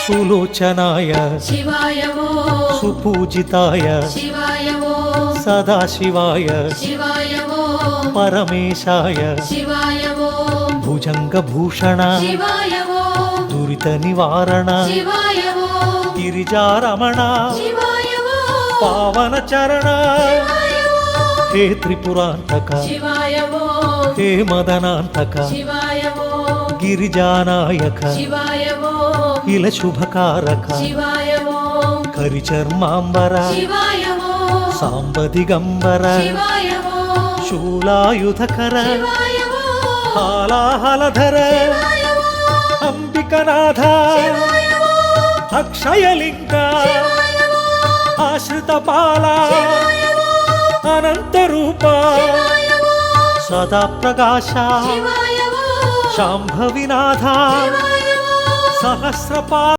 सुलोचनाय शिवाय वो सुपूजिताय शिवाय वो सदाशिवाय शिवाय वो परमेशाय शिवाय वो भुजंगभूषण शिवाय वो दुरित निवारण शिवाय वो गिरिजारमण शिवाय वो पावन चरण शिवाय वो हे त्रिपुरांतक शिवाय वो हे मदनांतक शिवाय वो गिरिजानायक शिवाय वो इल शुभकारक शिवाय वो करिचर्मांबर शिवाय वो सांब दिगंबर शिवाय वो शूलायुधकर शिवाय वो हालाहलधर शिवाय वो अंबिकनाथ शिवाय वो अक्षयलिंग शिवाय वो आश्रितपाल शिवाय वो अनंतरूप शिवाय वो सदा प्रकाश शिवाय वो शांभविनाथ शिवाय वो सहस्रपाल